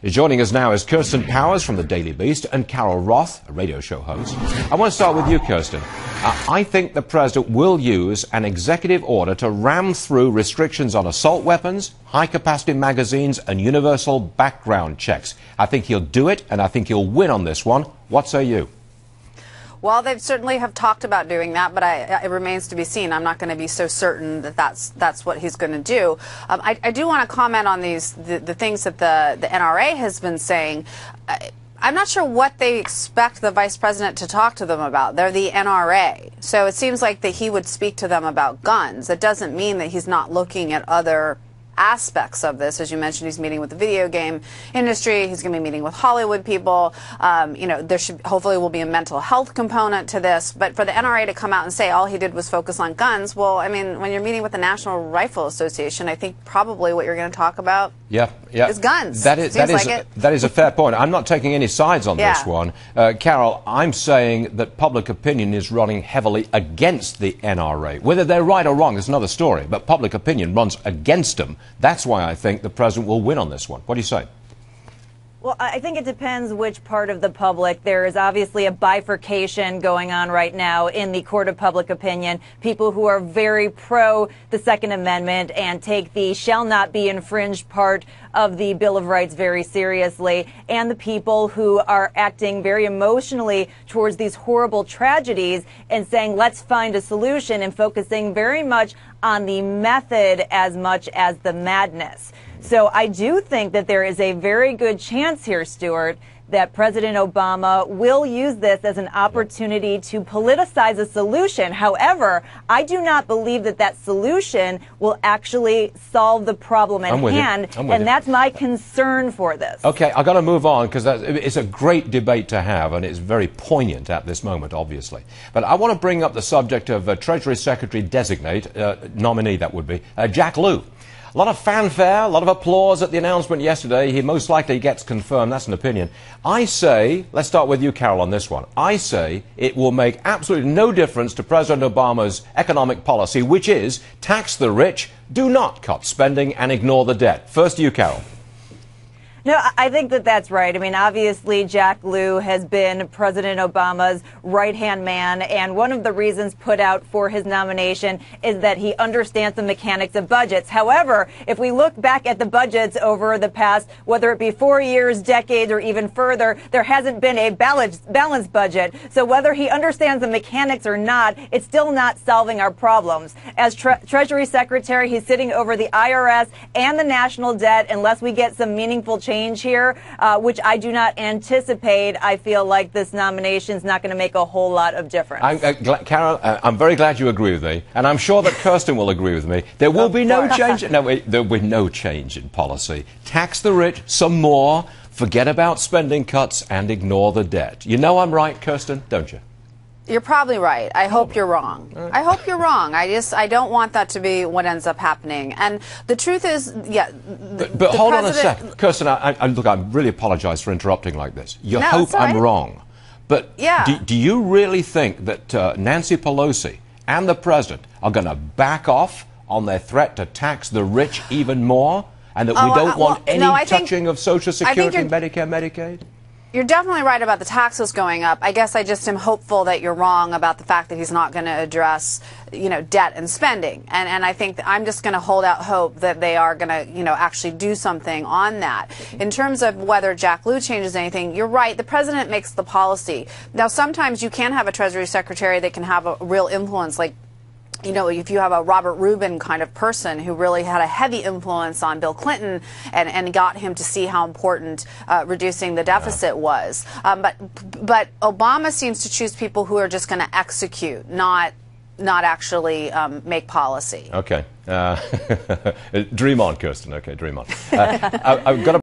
Joining us now is Kirsten Powers from the Daily Beast and Carol Roth, a radio show host. I want to start with you, Kirsten. I think the president will use an executive order to ram through restrictions on assault weapons, high-capacity magazines and universal background checks. I think he'll do it, and I think he'll win on this one. What say you? Well, they certainly have talked about doing that, but it remains to be seen. I'm not going to be so certain that that's what he's going to do. I do want to comment on the things that the NRA has been saying. I'm not sure what they expect the vice president to talk to them about. They're the NRA. So it seems like that he would speak to them about guns. It doesn't mean that he's not looking at other aspects of this. As you mentioned, he's meeting with the video game industry. He's going to be meeting with Hollywood people. There hopefully will be a mental health component to this. But for the NRA to come out and say all he did was focus on guns, well, I mean, when you're meeting with the National Rifle Association, I think probably what you're going to talk about is guns. That is a fair point. I'm not taking any sides on this one. Carol, I'm saying that public opinion is running heavily against the NRA. Whether they're right or wrong is another story, but public opinion runs against them. That's why I think the president will win on this one. What do you say? Well, I think it depends which part of the public. There is obviously a bifurcation going on right now in the court of public opinion. People who are very pro the Second Amendment and take the shall not be infringed part of the Bill of Rights very seriously, and the people who are acting very emotionally towards these horrible tragedies and saying, let's find a solution, and focusing very much on the method as much as the madness. So I do think that there is a very good chance here, Stuart, that President Obama will use this as an opportunity to politicize a solution. However, I do not believe that that solution will actually solve the problem at hand, and that's my concern for this. Okay, I've got to move on because it's a great debate to have, and it's very poignant at this moment, obviously. But I want to bring up the subject of Treasury Secretary designate, nominee that would be, Jack Lew. A lot of fanfare, a lot of applause at the announcement yesterday. He most likely gets confirmed. That's an opinion. I say, let's start with you, Carol, on this one. I say it will make absolutely no difference to President Obama's economic policy, which is tax the rich, do not cut spending, and ignore the debt. First, you, Carol. No, I think that that's right. I mean, obviously, Jack Lew has been President Obama's right-hand man, and one of the reasons put out for his nomination is that he understands the mechanics of budgets. However, if we look back at the budgets over the past, whether it be 4 years, decades, or even further, there hasn't been a balanced budget. So whether he understands the mechanics or not, it's still not solving our problems. As Treasury Secretary, he's sitting over the IRS and the national debt unless we get some meaningful change here, which I do not anticipate. I feel like this nomination is not going to make a whole lot of difference. Carol, I'm very glad you agree with me, and I'm sure that Kirsten will agree with me. There will be no change. No, there will be no change in policy. Tax the rich some more, forget about spending cuts, and ignore the debt. You know I'm right, Kirsten, don't you? You're probably right. I hope you're wrong. I hope you're wrong. I don't want that to be what ends up happening. And the truth is, But hold on a sec. Kirsten, look, I really apologize for interrupting like this. You hope I'm wrong. But do you really think that Nancy Pelosi and the president are going to back off on their threat to tax the rich even more? And that we don't want any touching of Social Security, Medicare, Medicaid? You're definitely right about the taxes going up. I guess I just am hopeful that you're wrong about the fact that he's not going to address, debt and spending. And I think that I'm just going to hold out hope that they are going to, actually do something on that. In terms of whether Jack Lew changes anything, you're right. The president makes the policy. Now, sometimes you can have a Treasury Secretary that can have a real influence, like, if you have a Robert Rubin kind of person who really had a heavy influence on Bill Clinton and got him to see how important reducing the deficit was. But Obama seems to choose people who are just going to execute, not actually make policy. Okay. Dream on, Kirsten. Okay, dream on. I've got to